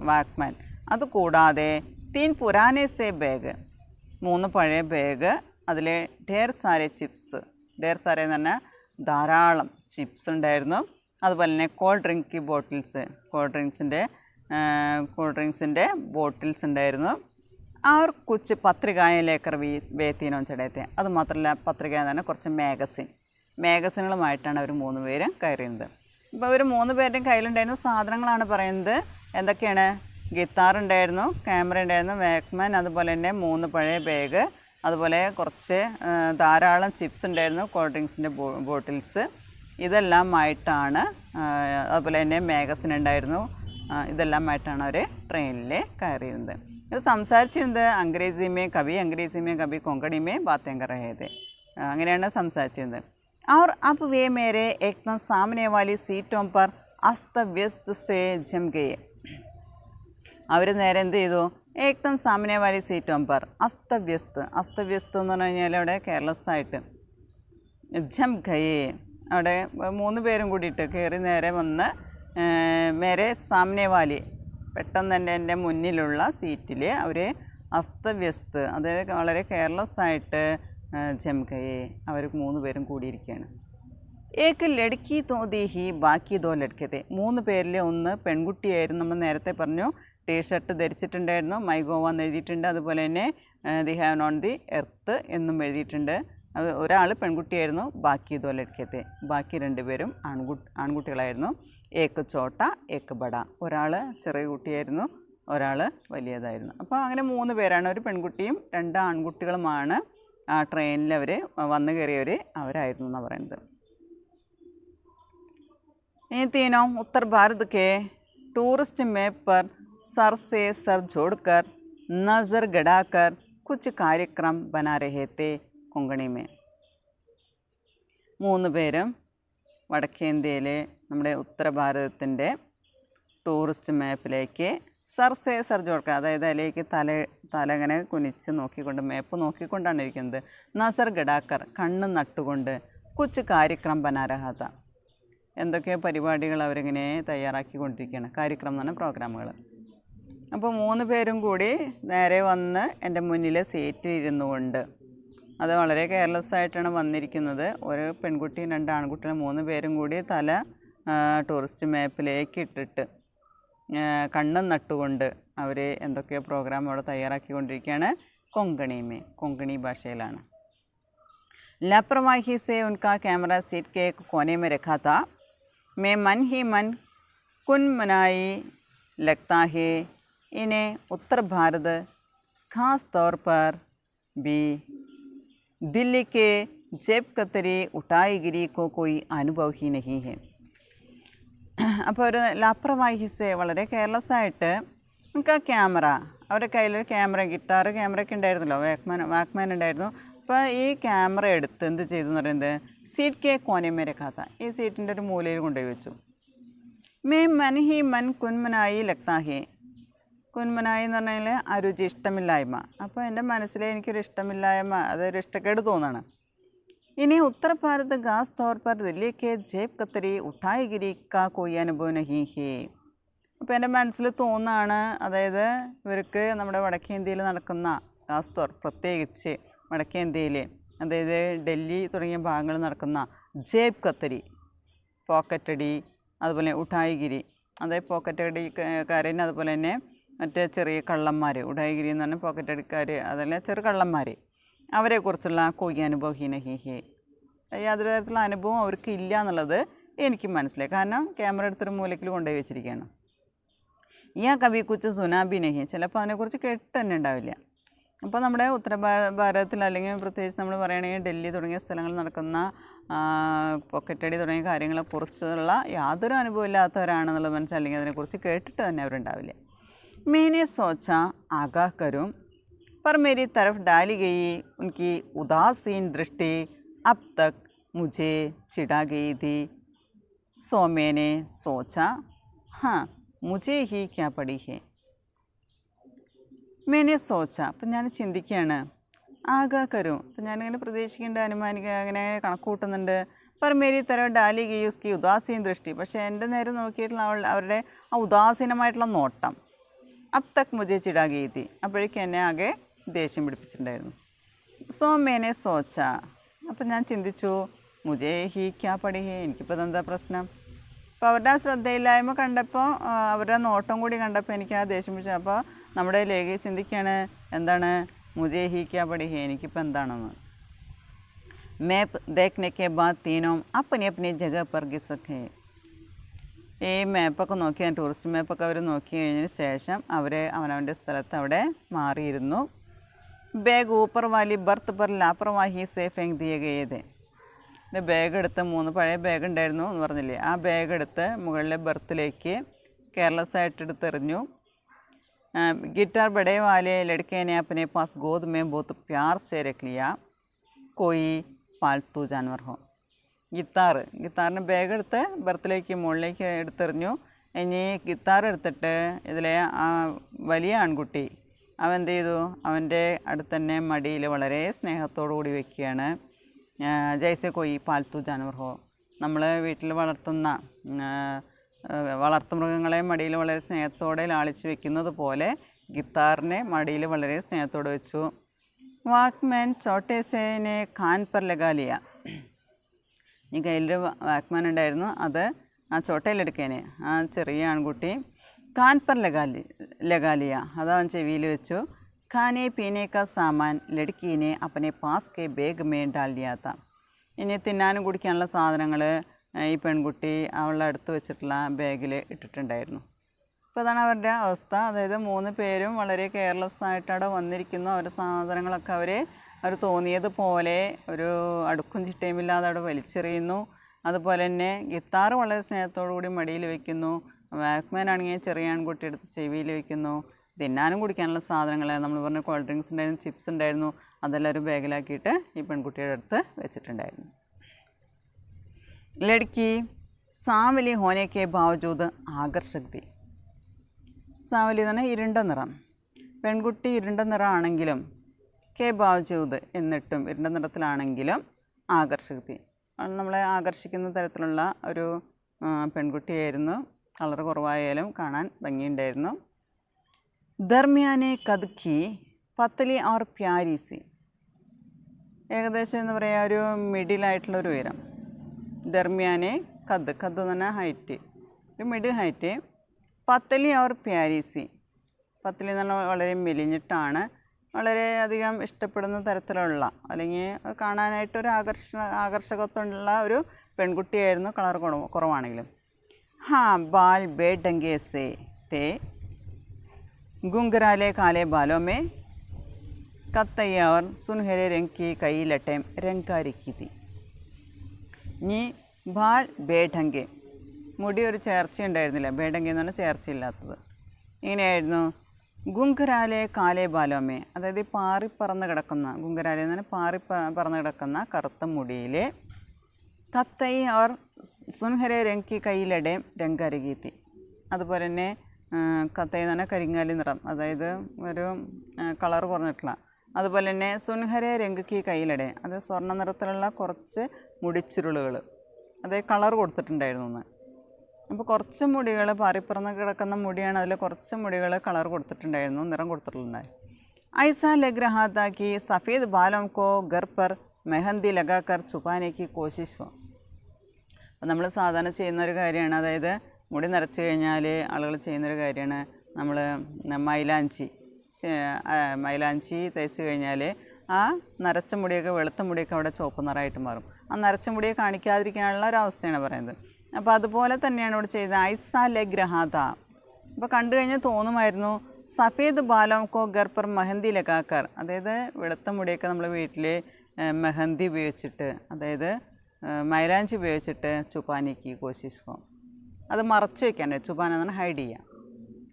വാക്മാൻ. അതുകൂടാതെ 3 പുരാനെ സേ ബാഗ്, 3 പഴയ ബാഗ്, അതിൽ ഢേർ സാരെ ചിപ്സ്, ഢേർ സാരെ എന്ന് പറഞ്ഞാൽ ധാരാളം ചിപ്സ് ഉണ്ടായിരുന്നു. അതുപോലെ തന്നെ കോൾഡ് ഡ്രിങ്ക് ബോട്ടിൽസ്, കോൾഡ് ഡ്രിങ്ക്സിൻ്റെ കൂൾ ഡ്രിങ്ക്സിൻ്റെ ബോട്ടിൽസ് ഉണ്ടായിരുന്നു. അവർ കുച്ച് പത്രികായ ലേക്കർ വേത്തീനോ ചടയത്തെ. അതുമാത്രമല്ല പത്രിക തന്നെ കുറച്ച് മാഗസിനുകളുമായിട്ടാണ് അവർ 3 പേരും കയറിയത്. അപ്പോൾ അവർ 3 പേരുടെയും കയ്യിലുണ്ടായിരുന്ന സാധനങ്ങളാണ് പറയുന്നത്. എന്തൊക്കെയാണ്? ഗിത്താർ ഉണ്ടായിരുന്നു, ക്യാമറ ഉണ്ടായിരുന്നു, വാക്മാൻ, അതുപോലെ തന്നെ 3 പഴയ ബാഗ്, അതുപോലെ കുറച്ച് ധാരാളം ചിപ്സ് ഉണ്ടായിരുന്നു, കൂൾ ഡ്രിങ്ക്സിൻ്റെ ബോട്ടിൽസ്, ഇതെല്ലാമായിട്ടാണ്, അതുപോലെ തന്നെ മാഗസിൻ ഉണ്ടായിരുന്നു, ഇതെല്ലാമായിട്ടാണ് അവർ ട്രെയിനിൽ കയറിയിരുന്നത്. ഇത് സംസാരിച്ചിരുന്നത് അംഗ്രേസിമേ കവി കൊങ്കണിമേ ബാത്തേം കർ രഹേ थे. അങ്ങനെയാണ് സംസാരിച്ചിരുന്നത്. और अब वे मेरे एकदम सामने वाली सीटों पर अस्त व्यस्त से जम गए. അവർ നേരെ എന്ത് ചെയ്തു? ഏക്ദം സാമനെ വാലി സീറ്റോം പർ അസ്തവ്യസ്ത് എന്ന് പറഞ്ഞു കഴിഞ്ഞാൽ അവിടെ കെയർലെസ്സായിട്ട് ജം ഗയേ, അവിടെ 3 പേരും കൂടിയിട്ട് കയറി നേരെ വന്ന് മേരെ സാമനെ വാലി, പെട്ടെന്ന് തന്നെ എൻ്റെ മുന്നിലുള്ള സീറ്റിൽ അവർ അസ്തവ്യസ്ത്, അതായത് വളരെ കെയർലെസ്സായിട്ട് ജം ഗയേ, അവർ 3 പേരും കൂടിയിരിക്കുകയാണ്. ഏക്ക് ലടുക്കി തോതി ഹി ബാക്കി 2 ലടുക്കത്തെ. 3 പേരിൽ ഒന്ന് പെൺകുട്ടിയായിരുന്നു. നമ്മൾ നേരത്തെ പറഞ്ഞു, ടീഷർട്ട് ധരിച്ചിട്ടുണ്ടായിരുന്നു, മൈ ഗോവ എന്ന് എഴുതിയിട്ടുണ്ട്, അതുപോലെ തന്നെ they have known the earth എന്നും എഴുതിയിട്ടുണ്ട്. അത് ഒരാൾ പെൺകുട്ടിയായിരുന്നു. ബാക്കി 2 ലടുക്കത്തെ, ബാക്കി 2 പേരും ആൺകുട്ടികളായിരുന്നു. ഏക്ക് ചോട്ട ഏക്ക് ബട, ഒരാൾ ചെറിയ കുട്ടിയായിരുന്നു, ഒരാൾ വലിയതായിരുന്നു. അപ്പോൾ അങ്ങനെ 3 പേരാണ്, ഒരു പെൺകുട്ടിയും 2 ആൺകുട്ടികളുമാണ് ആ ട്രെയിനിൽ അവർ വന്നു കയറിയവർ അവരായിരുന്നു എന്നാണ് പറയുന്നത്. ये तीनों उत्तर भारत के टूरिस्ट मैप पर सर से सर जोड़कर नज़र गड़ाकर कुछ कार्यक्रम बना रहे थे കൊങ്കണി में. 3 പേരും വടക്കേന്ത്യയിലെ നമ്മുടെ ഉത്തരഭാരതത്തിൻ്റെ ടൂറിസ്റ്റ് മാപ്പിലേക്ക് സർ സേ സർ ജോഡ്ക, അതായത് അതിലേക്ക് തല ഇങ്ങനെ കുനിച്ച് നോക്കിക്കൊണ്ട്, മാപ്പ് നോക്കിക്കൊണ്ടാണ് ഇരിക്കുന്നത്. നസർ ഗഡാക്കർ, കണ്ണ് നട്ടുകൊണ്ട്, കുച്ച് കാര്യക്രം ബനാരഹാത്ത, എന്തൊക്കെയോ പരിപാടികൾ അവരിങ്ങനെ തയ്യാറാക്കിക്കൊണ്ടിരിക്കുകയാണ്. കാര്യക്രം എന്ന് പറഞ്ഞാൽ പ്രോഗ്രാമുകൾ. അപ്പോൾ 3 പേരും കൂടി നേരെ വന്ന് എൻ്റെ മുന്നിലെ സീറ്റിൽ ഇരുന്നു കൊണ്ട്, അത് വളരെ കെയർലെസ്സായിട്ടാണ് വന്നിരിക്കുന്നത്. ഒരു പെൺകുട്ടിയും 2 ആൺകുട്ടികളും 3 പേരും കൂടി തല ടൂറിസ്റ്റ് മാപ്പിലേക്ക് ഇട്ടിട്ട് കണ്ണും നട്ടുകൊണ്ട് അവർ എന്തൊക്കെയോ പ്രോഗ്രാം അവിടെ തയ്യാറാക്കിക്കൊണ്ടിരിക്കുകയാണ്. കൊങ്കണി ഭാഷയിലാണ്. लापरवाही से उनका कैमरा सीट के एक कोने में रखा था. मैं मन ही मन कुनमनाई लगता है. इन्हें उत्तर भारत खास तौर पर भी दिल्ली के जेब कतरी उठाईगिरी को कोई अनुभव ही नहीं है. അപ്പോൾ ഒരു ലാപ്രവാഹിസെ, വളരെ കെയർലെസ്സായിട്ട്, നമുക്ക് ആ ക്യാമറ, അവരുടെ കയ്യിലൊരു ക്യാമറയൊക്കെ ഉണ്ടായിരുന്നല്ലോ, വാക്മാൻ ഉണ്ടായിരുന്നു. അപ്പോൾ ഈ ക്യാമറ എടുത്ത് എന്ത് ചെയ്തു എന്ന് പറയുന്നത്, സീറ്റ് കെ കോനമേരെ കാത്ത, ഈ സീറ്റിൻ്റെ ഒരു മൂലയിൽ കൊണ്ടുപോയി വെച്ചു. മേ മൻ ഹി മൻ കുൻമനായി ലക്താഹി. കുൻമനായി എന്ന് പറഞ്ഞാൽ അരുചി, ഇഷ്ടമില്ലായ്മ. അപ്പോൾ എൻ്റെ മനസ്സിൽ എനിക്കൊരു ഇഷ്ടമില്ലായ്മ, അതൊരു ഇഷ്ടക്കേട് തോന്നാണ്. ഇനി ഉത്തർ ഭാരത് ഖാസ് തൗർ പർ ദില്ലി കെ ജേബ് കത്തരി ഉഠായിഗിരി കാ കോയി അനുഭവം നഹി ഹേ. അപ്പോൾ എൻ്റെ മനസ്സിൽ തോന്നാണ്, അതായത് ഇവർക്ക് നമ്മുടെ വടക്കേന്ത്യയിൽ നടക്കുന്ന, ഖാസ് തൗർ പ്രത്യേകിച്ച് വടക്കേന്ത്യയിൽ, അതായത് ഡൽഹി തുടങ്ങിയ ഭാഗങ്ങളിൽ നടക്കുന്ന ജേബ് കത്തരി, പോക്കറ്റടി, അതുപോലെ ഉഠായിഗിരി, അതായത് പോക്കറ്റടിക്കാരൻ, അതുപോലെ തന്നെ മറ്റേ ചെറിയ കള്ളന്മാർ, ഉഠായിഗിരി എന്ന് പറഞ്ഞാൽ പോക്കറ്റടിക്കാർ, അതല്ല ചെറു കള്ളന്മാർ, അവരെക്കുറിച്ചുള്ള കോയി അനുഭവഹീന ഹീഹേ, യാതൊരു തരത്തിലുള്ള അനുഭവം അവർക്ക് ഇല്ല എന്നുള്ളത് എനിക്ക് മനസ്സിലായി. കാരണം ക്യാമറ എടുത്തൊരു മൂലയ്ക്കിൽ കൊണ്ടുപോയി വെച്ചിരിക്കുകയാണ്. ഈ കവി കുച്ച് സുനാബി നഹി, ചിലപ്പോൾ അതിനെക്കുറിച്ച് കേട്ട് തന്നെ ഉണ്ടാവില്ല. അപ്പോൾ നമ്മുടെ ഉത്തര ഭാരതത്തിൽ, അല്ലെങ്കിൽ പ്രത്യേകിച്ച് നമ്മൾ പറയുകയാണെങ്കിൽ ഡൽഹി തുടങ്ങിയ സ്ഥലങ്ങളിൽ നടക്കുന്ന പോക്കറ്റടി തുടങ്ങിയ കാര്യങ്ങളെക്കുറിച്ചുള്ള യാതൊരു അനുഭവം ഇല്ലാത്തവരാണെന്നുള്ളത് മനസ്സിലായി, അല്ലെങ്കിൽ അതിനെക്കുറിച്ച് കേട്ടിട്ട് തന്നെ അവരുണ്ടാവില്ല. मैंने सोचा आगाह करूं, पर मेरी तरफ डाली गई उनकी उदासीन दृष्टि अब तक मुझे चिढ़ा गई थी. सो मैंने सोचा, हाँ मुझे ही क्या पड़ी है. मैंने सोचा, അപ്പം ഞാൻ ചിന്തിക്കുകയാണ്, ആകാ കരും, അപ്പം ഞാനിങ്ങനെ പ്രതീക്ഷിക്കേണ്ട, അനുമാനിക്കുക, അങ്ങനെ കണക്ക് കൂട്ടുന്നുണ്ട്. पर मेरी तरफ डाली गई उसकी उदासीन दृष्टि, പക്ഷേ എൻ്റെ നേരെ നോക്കിയിട്ടുള്ള അവരുടെ ആ ഉദാസീനമായിട്ടുള്ള നോട്ടം, അബ് തക് മുझे ചിടാ ഗയി തി, അപ്പോഴേക്കും എന്നെ ആകെ ദേഷ്യം പിടിപ്പിച്ചിട്ടുണ്ടായിരുന്നു. സോ മേനെ സോച്ച, അപ്പം ഞാൻ ചിന്തിച്ചു, മുझे ഹി ക്യാ പടി ഹേ, എനിക്കിപ്പോൾ എന്താ പ്രശ്നം. അപ്പോൾ അവരുടെ ആ ശ്രദ്ധയില്ലായ്മ കണ്ടപ്പോൾ അവരുടെ നോട്ടം കൂടി കണ്ടപ്പോൾ എനിക്ക് ആ ദേഷ്യം പിടിച്ചു. അപ്പോൾ നമ്മുടെ ലേഖി ചിന്തിക്കുകയാണ്, എന്താണ് മുജേ ഹി ക്യാ പടി ഹി, എനിക്കിപ്പോൾ എന്താണെന്ന്. मैप देखने के बाद तीनों अपनी अपनी जगह पर ഖിസകെ. ഈ മാപ്പൊക്കെ നോക്കി, ടൂറിസ്റ്റ് മാപ്പൊക്കെ അവർ നോക്കി കഴിഞ്ഞതിന് ശേഷം അവർ അവനവൻ്റെ സ്ഥലത്ത് അവിടെ മാറിയിരുന്നു. ബാഗ് ഊപ്പർ വാലി ബർത്ത് പർ ലാപ്രവാഹി സേ ഫെങ് ദിയെ ഗയേ थे. എൻ്റെ ബാഗ് എടുത്ത് 3 പഴയ ബാഗ് ഉണ്ടായിരുന്നു എന്ന് പറഞ്ഞില്ലേ, ആ ബാഗ് എടുത്ത് മുകളിലെ ബർത്തിലേക്ക് കെയർലെസ് ആയിട്ട് എടുത്തെറിഞ്ഞു. गिटार बड़े वाले लड़के ने अपने पास गोद में बहुत प्यार से रख लिया, कोई പാൽത്തു ജാൻവർ ഹോ. ഗിത്താറിന് ബാഗ് എടുത്ത് ബർത്തിലേക്ക് മുകളിലേക്ക് എടുത്തെറിഞ്ഞു. ഇനി ഗിത്താർ എടുത്തിട്ട് ഇതിലെ ആ വലിയ ആൺകുട്ടി അവൻ എന്ത് ചെയ്തു, അവൻ്റെ അടുത്ത് തന്നെ മടിയിൽ വളരെ സ്നേഹത്തോടു കൂടി വെക്കുകയാണ്. ജൈസെ കോയി പാൽത്തു ജാൻവർ ഹോ, നമ്മൾ വീട്ടിൽ വളർത്തുന്ന വളർത്തുമൃഗങ്ങളെ മടിയിൽ വളരെ സ്നേഹത്തോടെ ലാളിച്ച് വെക്കുന്നത് പോലെ ഗിത്താറിനെ മടിയിൽ വളരെ സ്നേഹത്തോടെ വെച്ചു. വാക്മാൻ ചോട്ടേസേനെ ഖാൻ പർ ലഗാലിയ. ഈ കയ്യിലൊരു വാക്മാൻ ഉണ്ടായിരുന്നു, അത് ആ ചോട്ടയിലെടുക്കേനെ ആ ചെറിയ ആൺകുട്ടി ഖാൻ പർ ലഗാലിയ, അത് അവൻ ചെവിയിൽ വെച്ചു. ഖാനെ പീനെ കാ സാമാൻ ലടുക്കീനെ അപ്പനെ pass K bag may dal Diya താ. ഇനി തിന്നാനും കുടിക്കാനുള്ള സാധനങ്ങൾ ഈ പെൺകുട്ടി അവളുടെ അടുത്ത് വെച്ചിട്ടുള്ള ബാഗിൽ ഇട്ടിട്ടുണ്ടായിരുന്നു. അപ്പോൾ അതാണ് അവരുടെ അവസ്ഥ. അതായത് 3 പേരും വളരെ കെയർലെസ് ആയിട്ട് അവിടെ വന്നിരിക്കുന്നു. അവരുടെ സാധനങ്ങളൊക്കെ അവർ തോന്നിയതുപോലെ ഒരു അടുക്കും ചിട്ടയുമില്ലാതെ അവിടെ വലിച്ചെറിയുന്നു. അതുപോലെ തന്നെ ഗിത്താർ വളരെ സ്നേഹത്തോടു കൂടി മടിയിൽ വയ്ക്കുന്നു. വാക്മാൻ ആണെങ്കിൽ ചെറിയ ആൺകുട്ടി എടുത്ത് ചെവിയിൽ വയ്ക്കുന്നു. തിന്നാനും കുടിക്കാനുള്ള സാധനങ്ങൾ നമ്മൾ പറഞ്ഞ കോൾഡ് ഡ്രിങ്ക്സ് ഉണ്ടായിരുന്നു, ചിപ്സ് ഉണ്ടായിരുന്നു, അതെല്ലാം ഒരു ബാഗിലാക്കിയിട്ട് ഈ പെൺകുട്ടിയുടെ അടുത്ത് വെച്ചിട്ടുണ്ടായിരുന്നു. ലഡ്ക്കി സാവലി ഹോനേക്കെ ബാവജൂദ് ആകർഷക് തി. സാവലി എന്ന് പറഞ്ഞാൽ ഇരുണ്ട നിറം. പെൺകുട്ടി ഇരുണ്ട നിറമാണെങ്കിലും കെ ബാവജൂദ് എന്നിട്ടും ഇരുണ്ട നിറത്തിലാണെങ്കിലും ആകർഷക് തി, നമ്മളെ ആകർഷിക്കുന്ന തരത്തിലുള്ള ഒരു പെൺകുട്ടിയായിരുന്നു. കളർ കുറവായാലും കാണാൻ ഭംഗിയുണ്ടായിരുന്നു. ദർമ്യാനെ കദ്ഖി പത്തലി ഓർ പ്യാരി സി. ഏകദേശം എന്ന് പറയുക ഒരു മിഡിലായിട്ടുള്ളൊരു ഉയരം. ദർമ്യാനെ കദ് എന്ന് പറഞ്ഞാൽ ഹൈറ്റ്, ഒരു മിഡിൽ ഹൈറ്റ്. പത്തലി ഓർ പ്യാരി സി. പത്തലി എന്ന് പറഞ്ഞാൽ വളരെ മെലിഞ്ഞിട്ടാണ്, വളരെയധികം ഇഷ്ടപ്പെടുന്ന തരത്തിലുള്ള അല്ലെങ്കിൽ കാണാനായിട്ടൊരു ആകർഷകത്വമുള്ള ഒരു പെൺകുട്ടിയായിരുന്നു, കളർ കുറവാണെങ്കിലും. ഹാ ബാൽ ബേ ഡങ്കേ സേ തേ ഗുംഗരാലെ കാലെ ബാലോ മേ കത്തയ്യ ഓർ സുൻഹരെ രംഗ് കി കൈ ലട്ടേം രംഗാരി കി തി. ഇനി ബാൽ ബേഡങ്കെ, മുടി ഒരു ചേർച്ചയുണ്ടായിരുന്നില്ല. ബേഡങ്കെ എന്ന് പറഞ്ഞാൽ ചേർച്ചയില്ലാത്തത്. ഇങ്ങനെയായിരുന്നു. ഗുംഗരാലെ കാലെ ബാലോമേ, അതായത് പാറിപ്പറന്ന് കിടക്കുന്ന, ഗുംഗരാലെ എന്ന് പറഞ്ഞാൽ പറന്ന് കിടക്കുന്ന കറുത്ത മുടിയിലെ കത്തൈ ഓർ സുൻഹരെ രംഗ് കി കൈയിലടേം രംഗരഗീത്തി. അതുപോലെ തന്നെ കത്തൈ എന്ന് പറഞ്ഞാൽ കരിങ്ങാലി നിറം, അതായത് ഒരു കളർ കുറഞ്ഞിട്ടുള്ള. അതുപോലെ തന്നെ സുൻഹരെ രംഗ് കി കൈയിലടേ, അത് സ്വർണ്ണ നിറത്തിലുള്ള കുറച്ച് മുടിച്ചുരുളുകൾ, അതേ കളർ കൊടുത്തിട്ടുണ്ടായിരുന്നു എന്ന്. അപ്പോൾ കുറച്ച് മുടികൾ പാറിപ്പറന്ന് കിടക്കുന്ന മുടിയാണ്, അതിൽ കുറച്ച് മുടികൾ കളർ കൊടുത്തിട്ടുണ്ടായിരുന്നു, നിറം കൊടുത്തിട്ടുണ്ടായി. ഐസാ ലഗ് രഹാ താ കി സഫേദ് ബാലോം കോ ഗർ പർ മെഹന്തി ലഗാക്കർ ചുപാനെ കി കോശിഷ് ഹോ. അപ്പോൾ നമ്മൾ സാധാരണ ചെയ്യുന്നൊരു കാര്യമാണ്, അതായത് മുടി നിറച്ച് കഴിഞ്ഞാൽ ആളുകൾ ചെയ്യുന്നൊരു കാര്യമാണ്, നമ്മൾ മൈലാഞ്ചി തേച്ച് കഴിഞ്ഞാൽ ആ നരച്ച മുടിയൊക്കെ വെളുത്ത മുടിയൊക്കെ അവിടെ ചുവപ്പ് നിറമായിട്ട് മാറും. ആ നരച്ച മുടിയെ കാണിക്കാതിരിക്കാനുള്ള ഒരവസ്ഥയാണ് പറയുന്നത്. അപ്പോൾ അതുപോലെ തന്നെയാണ് ഇവിടെ ചെയ്തത്. ഐസാ ലഗ് രഹാത. അപ്പോൾ കണ്ടു കഴിഞ്ഞാൽ തോന്നുമായിരുന്നു സഫേദ് ബാലോം കോ ഗർ പർ മെഹന്തി ലഗാക്കർ, അതായത് വെളുത്ത മുടിയൊക്കെ നമ്മൾ വീട്ടിൽ മെഹന്തി ഉപയോഗിച്ചിട്ട്, അതായത് മൈലാഞ്ചി ഉപയോഗിച്ചിട്ട് ചുപ്പാനിക്ക് കോശിഷ് ഹോ, അത് മറച്ച് വയ്ക്കാനാണ്. ചുപ്പാൻ എന്ന് പറഞ്ഞാൽ ഹൈഡ് ചെയ്യുക.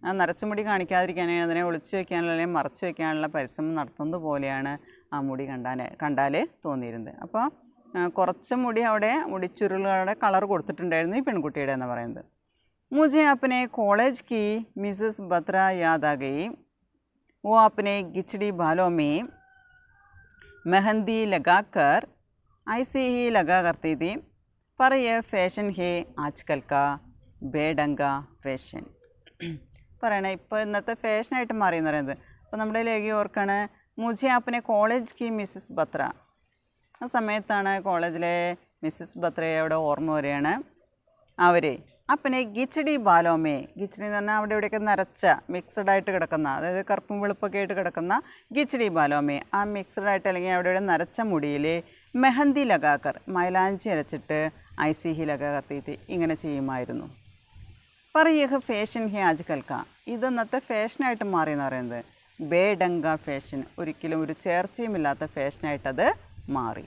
ആ നരച്ച മുടി കാണിക്കാതിരിക്കാനാണ്, അതിനെ ഒളിച്ച് വയ്ക്കാനുള്ള അല്ലെങ്കിൽ മറച്ച് വയ്ക്കാനുള്ള പരിശ്രമം നടത്തുന്നത് പോലെയാണ് ആ മുടി കണ്ടാൽ തോന്നിയിരുന്നത്. അപ്പോൾ കുറച്ച് മുടി അവിടെ മുടിച്ചുരുളുകളുടെ കളർ കൊടുത്തിട്ടുണ്ടായിരുന്നു ഈ പെൺകുട്ടിയുടെ എന്ന് പറയുന്നത്. മുझे अपने कॉलेज की मिसेस बत्रा याद आ गई, वो अपने गिचड़ी बालों में मेहंदी लगाकर ऐसे ही लगा करती थी, पर यह फैशन है आजकल का बेढंगा फैशन. പറയണേ ഇപ്പോൾ ഇന്നത്തെ ഫാഷനായിട്ട് മാറി എന്ന് പറയുന്നത്. അപ്പോൾ നമ്മുടെ ലേഖി ഓർക്കാണ് മുझे अपने कॉलेज की मिसेस ബത്ര. ആ സമയത്താണ് കോളേജിലെ മിസ്സസ് ബത്രയെ അവിടെ ഓർമ്മ വരികയാണ്. അവർ അപ്പനെ ഗിച്ചടി ബാലോമേ, ഗിച്ചടി എന്ന് പറഞ്ഞാൽ അവിടെ ഇവിടെയൊക്കെ നരച്ച മിക്സഡായിട്ട് കിടക്കുന്ന, അതായത് കറുപ്പും വെളുപ്പൊക്കെ ആയിട്ട് കിടക്കുന്ന ഗിച്ചടി ബാലോമേ, ആ മിക്സഡായിട്ട് അല്ലെങ്കിൽ അവിടെ ഇവിടെ നരച്ച മുടിയിൽ മെഹന്തി ലഗാക്കർ, മൈലാഞ്ചി അരച്ചിട്ട് ഐസിഹി ലഗാക്കർ തീത്തി ഇങ്ങനെ ചെയ്യുമായിരുന്നു. പറയഹ് ഫാഷൻ ഹി ആജ്കൽക്ക, ഇത് ഇന്നത്തെ ഫാഷനായിട്ട് മാറിയെന്ന് പറയുന്നത്. ബേഡങ്ക ഫാഷൻ, ഒരിക്കലും ഒരു ചേർച്ചയുമില്ലാത്ത ഫാഷനായിട്ടത് മാറി.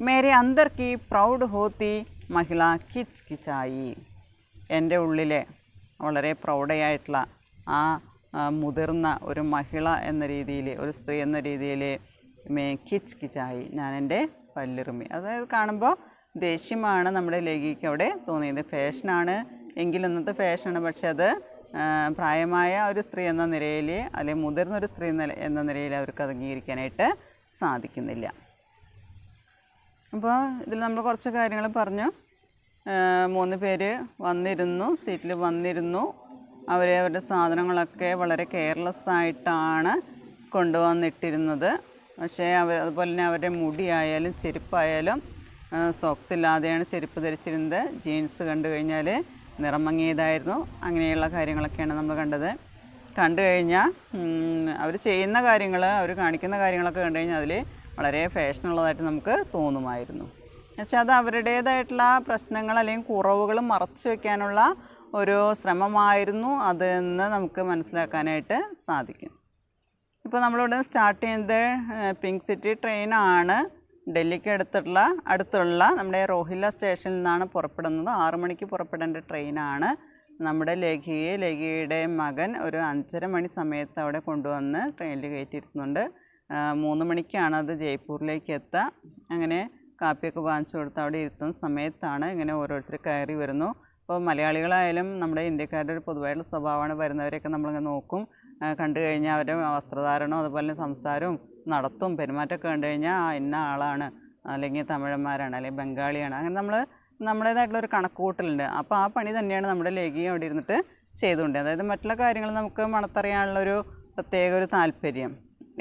മേരെ അന്തർ കി പ്രൗഡ് ഹോത്തി മഹിള കിച്ച് കിച്ചായി, എൻ്റെ ഉള്ളിലെ വളരെ പ്രൗഢയായിട്ടുള്ള ആ മുതിർന്ന ഒരു മഹിള എന്ന രീതിയിൽ, ഒരു സ്ത്രീ എന്ന രീതിയിൽ മേ കിച്ച് കിച്ചായി, ഞാൻ എൻ്റെ പല്ലിറുമി. അതായത് കാണുമ്പോൾ ദേഷ്യമാണ് നമ്മുടെ ലേഖിക്ക് അവിടെ തോന്നിയത്. ഫാഷനാണ് എങ്കിലും ഇന്നത്തെ ഫാഷനാണ്, പക്ഷെ അത് പ്രായമായ ഒരു സ്ത്രീ എന്ന നിലയിൽ അല്ലെങ്കിൽ മുതിർന്നൊരു സ്ത്രീ എന്ന നിലയിൽ അവർക്ക് അത് അംഗീകരിക്കാനായിട്ട് സാധിക്കുന്നില്ല. അപ്പോൾ ഇതിൽ നമ്മൾ കുറച്ച് കാര്യങ്ങൾ പറഞ്ഞു. 3 പേര് വന്നിരുന്നു, സീറ്റിൽ വന്നിരുന്നു. അവരുടെ സാധനങ്ങളൊക്കെ വളരെ കെയർലെസ് ആയിട്ടാണ് കൊണ്ടുവന്നിട്ടിരുന്നത്. പക്ഷേ അതുപോലെ തന്നെ അവരുടെ മുടിയായാലും ചെരുപ്പായാലും സോക്സ് ഇല്ലാതെയാണ് ചെരുപ്പ് ധരിച്ചിരുന്നത്. ജീൻസ് കണ്ടു കഴിഞ്ഞാൽ നിറം മങ്ങിയതായിരുന്നു. അങ്ങനെയുള്ള കാര്യങ്ങളൊക്കെയാണ് നമ്മൾ കണ്ടു കഴിഞ്ഞാൽ അവർ ചെയ്യുന്ന കാര്യങ്ങൾ, അവർ കാണിക്കുന്ന കാര്യങ്ങളൊക്കെ കണ്ടു കഴിഞ്ഞാൽ അതിൽ വളരെ ഫാഷനുള്ളതായിട്ട് നമുക്ക് തോന്നുമായിരുന്നു. പക്ഷെ അത് അവരുടേതായിട്ടുള്ള പ്രശ്നങ്ങൾ അല്ലെങ്കിൽ കുറവുകൾ മറച്ചു വയ്ക്കാനുള്ള ഒരു ശ്രമമായിരുന്നു അതെന്ന് നമുക്ക് മനസ്സിലാക്കാനായിട്ട് സാധിക്കും. ഇപ്പോൾ നമ്മളിവിടെ സ്റ്റാർട്ട് ചെയ്യുന്നത് പിങ്ക് സിറ്റി ട്രെയിനാണ്. ഡൽഹിക്ക് അടുത്തുള്ള നമ്മുടെ റോഹില്ല സ്റ്റേഷനിൽ നിന്നാണ് പുറപ്പെടുന്നത്. 6 മണിക്ക് പുറപ്പെടേണ്ട ട്രെയിനാണ്. നമ്മുടെ ലേഖിയുടെ മകൻ ഒരു 5:30 മണി സമയത്ത് അവിടെ കൊണ്ടുവന്ന് ട്രെയിനിൽ കയറ്റിയിരുത്തുന്നുണ്ട്. 3 മണിക്കാണ് അത് ജയ്പൂരിലേക്ക് എത്തുക. അങ്ങനെ കാപ്പിയൊക്കെ വാങ്ങിച്ചു കൊടുത്ത് അവിടെ ഇരുത്തുന്ന സമയത്താണ് ഇങ്ങനെ ഓരോരുത്തർ കയറി വരുന്നു. അപ്പോൾ മലയാളികളായാലും നമ്മുടെ ഇന്ത്യക്കാരുടെ ഒരു പൊതുവായിട്ടുള്ള സ്വഭാവമാണ്, വരുന്നവരെയൊക്കെ നമ്മളിങ്ങനെ നോക്കും. കണ്ടു കഴിഞ്ഞാൽ അവരുടെ വസ്ത്രധാരണവും അതുപോലെ തന്നെ സംസാരവും നടത്തും പെരുമാറ്റമൊക്കെ കണ്ടു കഴിഞ്ഞാൽ ഇന്ന ആളാണ്, അല്ലെങ്കിൽ തമിഴന്മാരാണ്, അല്ലെങ്കിൽ ബംഗാളിയാണ്, അങ്ങനെ നമ്മുടേതായിട്ടുള്ളൊരു കണക്കുകൂട്ടലുണ്ട്. അപ്പോൾ ആ പണി തന്നെയാണ് നമ്മുടെ ലേഖിയും അവിടെ ഇരുന്നിട്ട് ചെയ്തുകൊണ്ട്. അതായത് മറ്റുള്ള കാര്യങ്ങൾ നമുക്ക് മണത്തറിയാനുള്ളൊരു പ്രത്യേക ഒരു താല്പര്യം,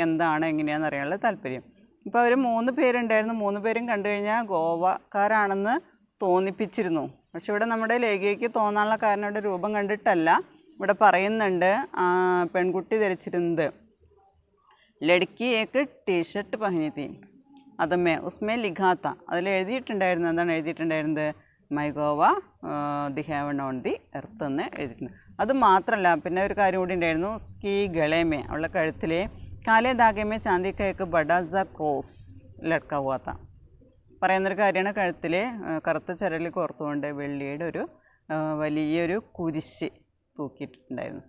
എന്താണ് എങ്ങനെയാണെന്ന് അറിയാനുള്ള താല്പര്യം. ഇപ്പോൾ അവർ 3 പേരുണ്ടായിരുന്നു. 3 പേരും കണ്ടു കഴിഞ്ഞാൽ ഗോവക്കാരാണെന്ന് തോന്നിപ്പിച്ചിരുന്നു. പക്ഷെ ഇവിടെ നമ്മുടെ ലേഖയ്ക്ക് തോന്നാനുള്ള കാരണം ഇവിടെ രൂപം കണ്ടിട്ടല്ല. ഇവിടെ പറയുന്നുണ്ട് പെൺകുട്ടി ധരിച്ചിരുന്നത് ലഡ്ക്കി ഏക്ക് ടീഷർട്ട് പഹനി തീ അതുമേ ഉസ്മേ ലിഖാത്ത, അതിൽ എഴുതിയിട്ടുണ്ടായിരുന്നു. എന്താണ് എഴുതിയിട്ടുണ്ടായിരുന്നത്? My Goa the heaven on the earth എന്ന് എഴുതിയിട്ടുണ്ട്. അത് മാത്രമല്ല പിന്നെ ഒരു കാര്യം കൂടി ഉണ്ടായിരുന്നു. സ്കീ ഗളേമേ, അവളുടെ കഴുത്തിലെ കാലേ ധാഗേമേ ചാന്ദിക്കയൊക്കെ ബഡാസ കോസ് ലഡ്ക ഹുവാത്ത പറയുന്നൊരു കാര്യമാണ്. കഴുത്തിൽ കറുത്ത ചരലിൽ കോർത്തുകൊണ്ട് വെള്ളിയുടെ ഒരു വലിയൊരു കുരിശ് തൂക്കിയിട്ടുണ്ടായിരുന്നു.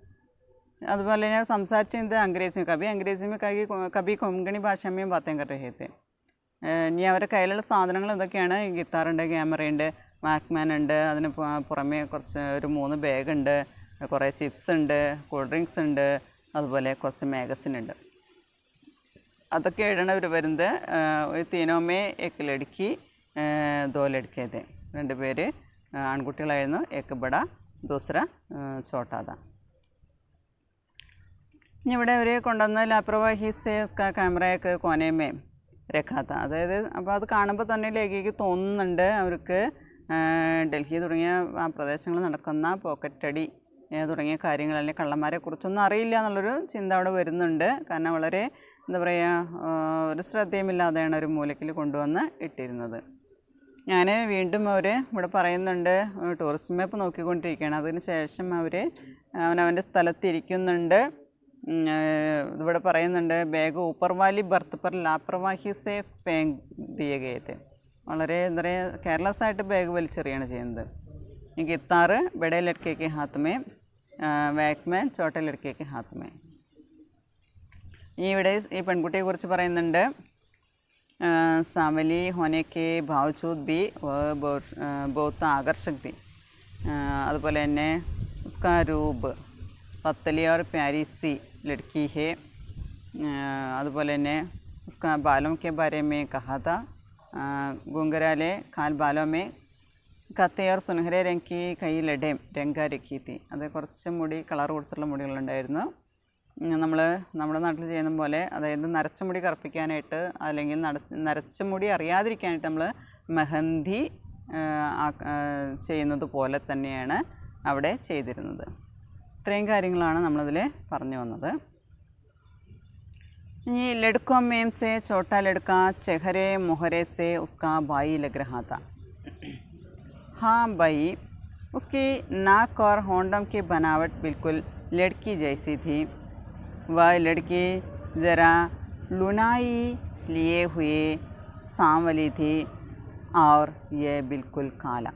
അതുപോലെ ഞാൻ സംസാരിച്ചത് അംഗ്രേസി കബി കൊങ്കണി ഭാഷമേയും ബാത്തേം കർ രഹേ थे. ഇനി അവരുടെ കയ്യിലുള്ള സാധനങ്ങൾ എന്തൊക്കെയാണ്? ഗിത്താറുണ്ട്, ക്യാമറയുണ്ട്, വാക്മാൻ ഉണ്ട്, അതിന് പുറമേ ഒരു 3 ബാഗുണ്ട്, കുറേ ചിപ്സ് ഉണ്ട്, കൂൾ ഡ്രിങ്ക്സ് ഉണ്ട്, അതുപോലെ കുറച്ച് മാഗസിൻ ഉണ്ട്. അതൊക്കെ എഴുതണവർ വരുന്നത് തീനോമേ എക്ക് ലടുക്കി 2 ലടുക്കേ थे. 2 പേര് ആൺകുട്ടികളായിരുന്നു. ഏക്ക് ബട ദൂസര ചോട്ടാത. ഇനി ഇവിടെ അവർ കൊണ്ടുവന്ന ലാപ്രവാഹിസെ ക്യാമറയൊക്കെ കോനേമേ രഖാത്ത. അതായത് അപ്പോൾ അത് കാണുമ്പോൾ തന്നെ ലേഖയ്ക്ക് തോന്നുന്നുണ്ട് അവർക്ക് ഡൽഹി തുടങ്ങിയ ആ പ്രദേശങ്ങളിൽ നടക്കുന്ന പോക്കറ്റടി തുടങ്ങിയ കാര്യങ്ങൾ അല്ലെങ്കിൽ കള്ളന്മാരെ കുറിച്ചൊന്നും അറിയില്ല എന്നുള്ളൊരു ചിന്ത അവിടെ വരുന്നുണ്ട്. കാരണം വളരെ എന്താ പറയുക, ഒരു ശ്രദ്ധയുമില്ലാതെയാണ് ഒരു മൂലയ്ക്കിൽ കൊണ്ടുവന്ന് ഇട്ടിരുന്നത്. ഞാൻ വീണ്ടും അവർ ഇവിടെ പറയുന്നുണ്ട് ടൂറിസ്റ്റ് മാപ്പ് നോക്കിക്കൊണ്ടിരിക്കുകയാണ്. അതിന് ശേഷം അവനവൻ്റെ സ്ഥലത്തിരിക്കുന്നുണ്ട്. ഇവിടെ പറയുന്നുണ്ട് ബാഗ് ഊപ്പർവാലി ബർത്ത് പർ ലാപ്രവാഹി സേ ഫേങ് ദിയേ ഗയേ थे. വളരെ എന്താ പറയുക കെയർലെസ് ആയിട്ട് ബാഗ് വലിച്ചെറിയാണ് ചെയ്യുന്നത്. ഈ guitar Bade ലഡ്ക്കേക്ക് Haat may, Walkman ചോട്ട ലഡ്ക്കേക്ക് ഹാത്ത് മേ. ഇവിടെ ഈ പെൺകുട്ടിയെക്കുറിച്ച് പറയുന്നുണ്ട്. സാവലി ഹോനേക്ക് ബാവജൂദ് ബി ബഹുത്ത് ആകർഷക് തി. അതുപോലെ തന്നെ ഉസ്കാ രൂപ് പത്തലി और प्यारी सी लड़की है. അതുപോലെ തന്നെ उसका बालों के बारे में कहा था. घुंघराले काल बालों में കത്തെ और സുനഹരെ രംഗ് की कई लड़ें रंगा रखी थी. അത് കുറച്ച് മുടി കളർ കൊടുത്തുള്ള മുടികളുണ്ടായിരുന്നു. നമ്മുടെ നാട്ടിൽ ചെയ്യുന്ന പോലെ, അതായത് നരച്ച മുടി കറുപ്പിക്കാനായിട്ട് അല്ലെങ്കിൽ നരച്ച മുടി അറിയാതിരിക്കാനായിട്ട് നമ്മൾ മെഹന്തി ചെയ്യുന്നത് പോലെ തന്നെയാണ് അവിടെ ചെയ്തിരുന്നത്. ഇത്രയും കാര്യങ്ങളാണ് നമ്മളതിൽ പറഞ്ഞു വന്നത്. ये लड़कों में से छोटा लड़का चेहरे मोहरे से उसका भाई लग रहा था। हाँ भाई, उसकी नाक और होंठों की बनावट बिल्कुल लड़की जैसी थी। वह लड़की ज़रा लुनाई लिए हुए सांवली थी और ये बिल्कुल काला.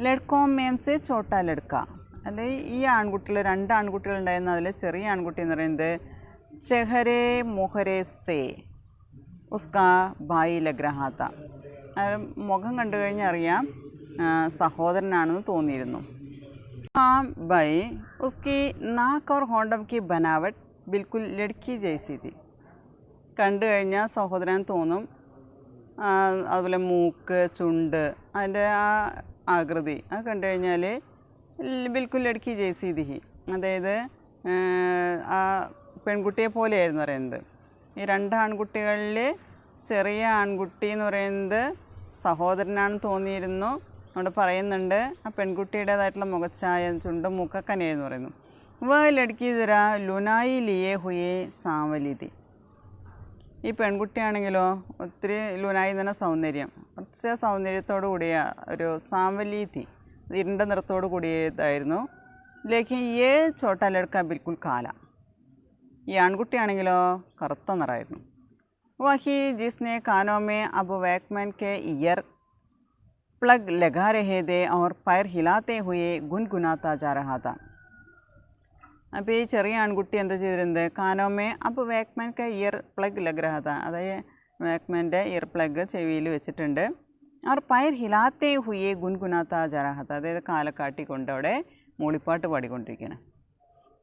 ലഡ്കോ മേം സെ ചോട്ടാ ലഡ്ക, അല്ലെ ഈ ആൺകുട്ടികൾ 2 ആൺകുട്ടികളുണ്ടായിരുന്നു. അതിൽ ചെറിയ ആൺകുട്ടി എന്ന് പറയുന്നത് ചെഹരെ മൊഹരെ സേ ഉസ്കാ ഭായി ലഗ് രഹാ താ, മുഖം കണ്ടു കഴിഞ്ഞാൽ അറിയാം സഹോദരനാണെന്ന് തോന്നിയിരുന്നു. ആ ഭായി ഉസ്കി നാക്ക് ഓർ ഹോണ്ടം കി ബനാവട്ട് ബിൽക്കുൽ ലഡ്കി ജൈസി തി, കണ്ടു കഴിഞ്ഞാൽ സഹോദരൻ തോന്നും. അതുപോലെ മൂക്ക്, ചുണ്ട്, അതിൻ്റെ ആ ആകൃതി അത് കണ്ടു കഴിഞ്ഞാൽ ബിൽക്കുൽ ലഡ്കി ജൈസി ദിഹി, അതായത് ആ പെൺകുട്ടിയെ പോലെയായിരുന്നു പറയുന്നത്. ഈ 2 ആൺകുട്ടികളിൽ ചെറിയ ആൺകുട്ടി എന്ന് പറയുന്നത് സഹോദരനാണെന്ന് തോന്നിയിരുന്നു. അവിടെ പറയുന്നുണ്ട് ആ പെൺകുട്ടിയുടേതായിട്ടുള്ള മുഖച്ഛായ, ചുണ്ടും മൂക്കൊക്കെ തന്നെയായിരുന്നു പറയുന്നു. വ ലഡ്കി ജര ലുനായി ലിയേ ഹുയേ സാവലിതി, ഈ പെൺകുട്ടിയാണെങ്കിലോ ഒത്തിരി ലുനായി തന്നെ സൗന്ദര്യം, കുറച്ച് സൗന്ദര്യത്തോടു കൂടിയ ഒരു സാവലീതി, ഇരുണ്ട നിറത്തോടു കൂടിയതായിരുന്നു. ലേക്കിൻ ഏ ചോട്ടാ ലഡ്ക ബിൽക്കുൽ കാല, ഈ ആൺകുട്ടിയാണെങ്കിലോ കറുത്ത നിറമായിരുന്നു. വഹി ജിസ്നെ കാനോമേ അബ് Walkman K year plug Laga രഹേ ദേ और पैर हिलाते हुए गुनगुनाता जा रहा था. അപ്പോൾ ഈ ചെറിയ ആൺകുട്ടി എന്താ ചെയ്തിരുന്നത്, കാനോമേ അപ്പോൾ Walkman K year plug Lag രഹാ താ, അതായത് വാക്മാൻ്റെ ഇയർ പ്ലഗ് ചെവിയിൽ വെച്ചിട്ടുണ്ട്. അവർ പയർ ഹിലാത്തേ ഹുയെ ഗുൻഗുനാത്ത ജറഹത്ത, അതായത് കാലക്കാട്ടിക്കൊണ്ട് അവിടെ മൂളിപ്പാട്ട് പാടിക്കൊണ്ടിരിക്കുകയാണ്.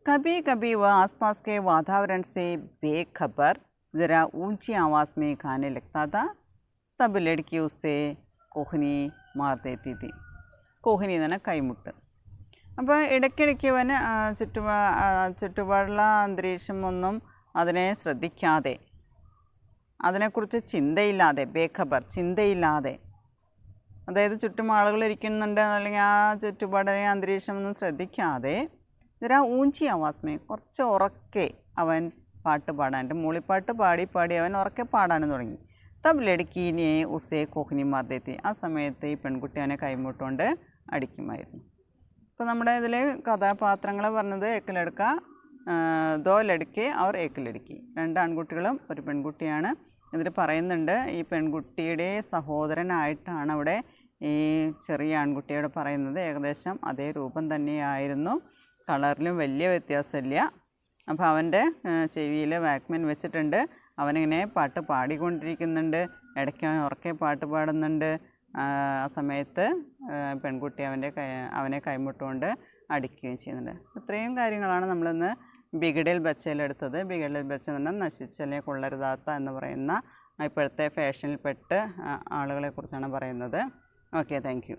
कभी कभी वह आसपास के वातावरण से बेखबर ज़रा ऊंची आवाज़ में गाने लगता था. तब लड़की उससे कोहनी मार देती थी. कोहनी എന്ന് പറഞ്ഞാൽ കൈമുട്ട്. അപ്പോൾ ഇടയ്ക്കിടയ്ക്ക് അവൻ ചുറ്റുപാടുള്ള അന്തരീക്ഷം ഒന്നും അതിനെ ശ്രദ്ധിക്കാതെ, അതിനെക്കുറിച്ച് ചിന്തയില്ലാതെ, ബേഖബർ ചിന്തയില്ലാതെ, അതായത് ചുറ്റും ആളുകൾ ഇരിക്കുന്നുണ്ട് അല്ലെങ്കിൽ ആ ചുറ്റുപാട് അന്തരീക്ഷമൊന്നും ശ്രദ്ധിക്കാതെ ജരാ ഊഞ്ചി ആവാസ്മേ കുറച്ച് ഉറക്കെ അവൻ പാട്ട് പാടാൻ, മൂളിപ്പാട്ട് പാടി പാടി അവൻ ഉറക്കെ പാടാനും തുടങ്ങി. തബ് ലടുക്കീനെ ഉസേ കോഹ്നി മാർദേത്തി, ആ സമയത്ത് ഈ പെൺകുട്ടി അവനെ കൈമുട്ടുകൊണ്ട് അടിക്കുമായിരുന്നു. ഇപ്പോൾ നമ്മുടെ ഇതിൽ കഥാപാത്രങ്ങൾ പറഞ്ഞത് ഏക്ക് ലടുക്ക, ദോ ലടുക്കെ അവർ ഏക്ക് ലടുക്കി, 2 ആൺകുട്ടികളും ഒരു പെൺകുട്ടിയാണ്. ഇതിൽ പറയുന്നുണ്ട് ഈ പെൺകുട്ടിയുടെ സഹോദരനായിട്ടാണ് അവിടെ ഈ ചെറിയ ആൺകുട്ടിയോട് പറയുന്നത്. ഏകദേശം അതേ രൂപം തന്നെയായിരുന്നു, കളറിലും വലിയ വ്യത്യാസമില്ല. അപ്പോൾ അവൻ്റെ ചെവിയിൽ വാക്മാൻ വെച്ചിട്ടുണ്ട്. അവനിങ്ങനെ പാട്ട് പാടിക്കൊണ്ടിരിക്കുന്നുണ്ട്, ഇടയ്ക്ക് അവൻ ഉറക്കെ പാട്ട് പാടുന്നുണ്ട്. ആ സമയത്ത് പെൺകുട്ടി അവനെ കൈമുട്ടുകൊണ്ട് അടിക്കുകയും ചെയ്യുന്നുണ്ട്. ഇത്രയും കാര്യങ്ങളാണ് നമ്മളിന്ന് ബിഗഡിൽ ബച്ചയിലെടുത്തത്. ബിഗഡിൽ ബച്ച എന്ന് പറഞ്ഞാൽ നശിച്ചല്ലേ കൊള്ളരുതാത്ത എന്ന് പറയുന്ന ഇപ്പോഴത്തെ ഫാഷനിൽപ്പെട്ട് ആളുകളെക്കുറിച്ചാണ് പറയുന്നത്. Okay, thank you.